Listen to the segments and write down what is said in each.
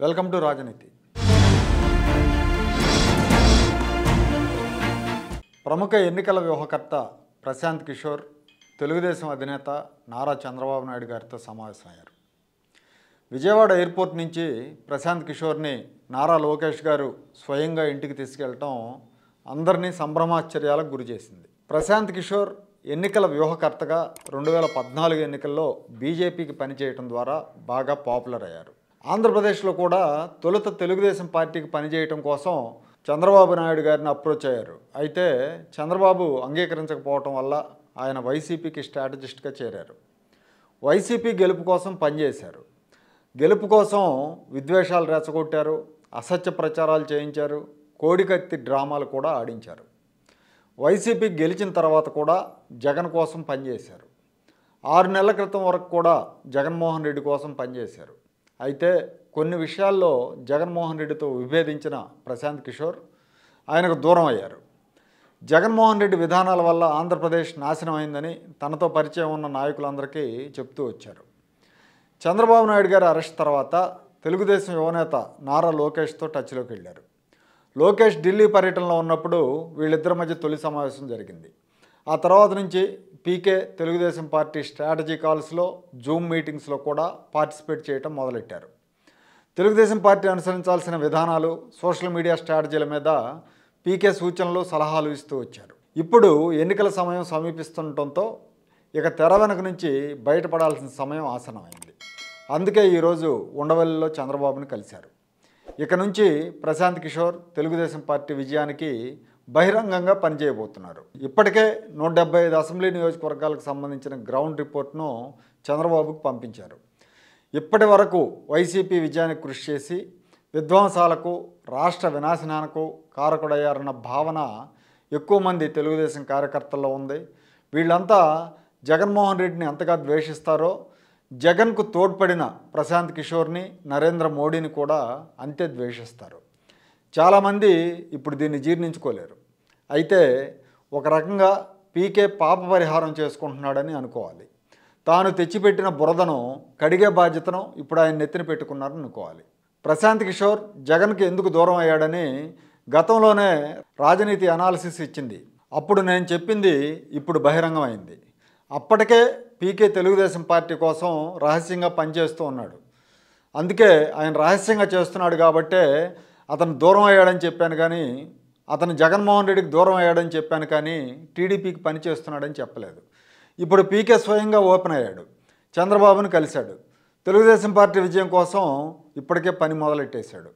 Welcome to రాజనీతి. ప్రముఖ ఎన్నికల వ్యూహకర్త ప్రశాంత్ కిషోర్ తెలుగుదేశం అధినేత నారా చంద్రబాబు నాయుడు గారితో సమావేశమయ్యారు. విజయవాడ ఎయిర్పోర్ట్ నుంచి ప్రశాంత్ కిషోర్ని నారా లోకేష్ గారు స్వయంగా ఇంటికి తీసుకెళ్లటం అందరినీ సంభ్రమాశ్చర్యాలకు గురి చేసింది. ప్రశాంత్ కిషోర్ ఎన్నికల వ్యూహకర్తగా 2014 ఎన్నికల్లో బీజేపీకి పనిచేయడం ద్వారా బాగా పాపులర్ అయ్యారు. ఆంధ్రప్రదేశ్లో కూడా తొలుత తెలుగుదేశం పార్టీకి పనిచేయటం కోసం చంద్రబాబు నాయుడు గారిని అప్రోచ్ అయ్యారు. అయితే చంద్రబాబు అంగీకరించకపోవటం వల్ల ఆయన వైసీపీకి స్ట్రాటజిస్ట్గా చేరారు. వైసీపీ గెలుపు కోసం పనిచేశారు. గెలుపు కోసం విద్వేషాలు రెచ్చగొట్టారు, అసత్య ప్రచారాలు చేయించారు, కోడికత్తి డ్రామాలు కూడా ఆడించారు. వైసీపీ గెలిచిన తర్వాత కూడా జగన్ కోసం పనిచేశారు. 6 నెలల క్రితం వరకు కూడా జగన్మోహన్ రెడ్డి కోసం పనిచేశారు. అయితే కొన్ని విషయాల్లో జగన్మోహన్ రెడ్డితో విభేదించిన ప్రశాంత్ కిషోర్ ఆయనకు దూరం అయ్యారు. జగన్మోహన్ రెడ్డి విధానాల వల్ల ఆంధ్రప్రదేశ్ నాశనం అయిందని తనతో పరిచయం ఉన్న నాయకులందరికీ చెప్తూ వచ్చారు. చంద్రబాబు నాయుడు గారి అరెస్ట్ తర్వాత తెలుగుదేశం యువనేత నారా లోకేష్తో టచ్లోకి వెళ్ళారు. లోకేష్ ఢిల్లీ పర్యటనలో ఉన్నప్పుడు వీళ్ళిద్దరి మధ్య తొలి సమావేశం జరిగింది. ఆ తర్వాత నుంచి పీకే తెలుగుదేశం పార్టీ స్ట్రాటజీ కాల్స్లో, జూమ్ మీటింగ్స్లో కూడా పార్టిసిపేట్ చేయడం మొదలెట్టారు. తెలుగుదేశం పార్టీ అనుసరించాల్సిన విధానాలు, సోషల్ మీడియా స్ట్రాటజీల మీద పీకే సూచనలు, సలహాలు ఇస్తూ వచ్చారు. ఇప్పుడు ఎన్నికల సమయం సమీపిస్తుండటంతో ఇక తెర వెనక నుంచి బయటపడాల్సిన సమయం ఆసన్నమైంది. అందుకే ఈరోజు ఉండవల్లిలో చంద్రబాబుని కలిశారు. ఇక నుంచి ప్రశాంత్ కిషోర్ తెలుగుదేశం పార్టీ విజయానికి బహిరంగంగా పనిచేయబోతున్నారు. ఇప్పటికే 175 అసెంబ్లీ నియోజకవర్గాలకు సంబంధించిన గ్రౌండ్ రిపోర్ట్ను చంద్రబాబుకు పంపించారు. ఇప్పటి వరకు వైసీపీ విజయానికి కృషి చేసి విధ్వంసాలకు, రాష్ట్ర వినాశనాలకు కారకుడయ్యారన్న భావన ఎక్కువ మంది తెలుగుదేశం కార్యకర్తల్లో ఉంది. వీళ్ళంతా జగన్మోహన్ రెడ్డిని ఎంతగా ద్వేషిస్తారో జగన్కు తోడ్పడిన ప్రశాంత్ కిషోర్ని, నరేంద్ర మోడీని కూడా అంతే ద్వేషిస్తారు. చాలామంది ఇప్పుడు దీన్ని జీర్ణించుకోలేరు. అయితే ఒక రకంగా పీకే పాప పరిహారం చేసుకుంటున్నాడని అనుకోవాలి. తాను తెచ్చిపెట్టిన బురదను కడిగే బాధ్యతను ఇప్పుడు ఆయన నెత్తిన పెట్టుకున్నారని అనుకోవాలి. ప్రశాంత్ కిషోర్ జగన్కి ఎందుకు దూరం అయ్యాడని గతంలోనే రాజనీతి అనాలిసిస్ ఇచ్చింది. అప్పుడు నేను చెప్పింది ఇప్పుడు బహిరంగమైంది. అప్పటికే పీకే తెలుగుదేశం పార్టీ కోసం రహస్యంగా పనిచేస్తూ ఉన్నాడు. అందుకే ఆయన రహస్యంగా చేస్తున్నాడు కాబట్టే అతను దూరం అయ్యాడని చెప్పాను, కానీ అతను జగన్మోహన్ రెడ్డికి దూరం అయ్యాడని చెప్పాను, కానీ టీడీపీకి పనిచేస్తున్నాడని చెప్పలేదు. ఇప్పుడు పీకే స్వయంగా ఓపెన్ అయ్యాడు, చంద్రబాబును కలిశాడు. తెలుగుదేశం పార్టీ విజయం కోసం ఇప్పటికే పని మొదలెట్టేశాడు.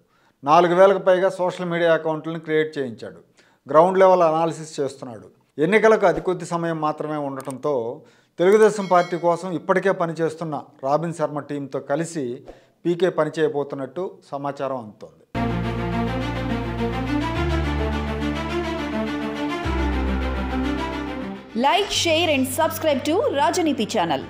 4000కు పైగా సోషల్ మీడియా అకౌంట్లను క్రియేట్ చేయించాడు. గ్రౌండ్ లెవెల్ అనాలిసిస్ చేస్తున్నాడు. ఎన్నికలకు అతి కొద్ది సమయం మాత్రమే ఉండటంతో తెలుగుదేశం పార్టీ కోసం ఇప్పటికే పనిచేస్తున్న రాబిన్ శర్మ టీంతో కలిసి పీకే పనిచేయబోతున్నట్టు సమాచారం అందుతోంది. Like, share and subscribe to Rajaniti channel.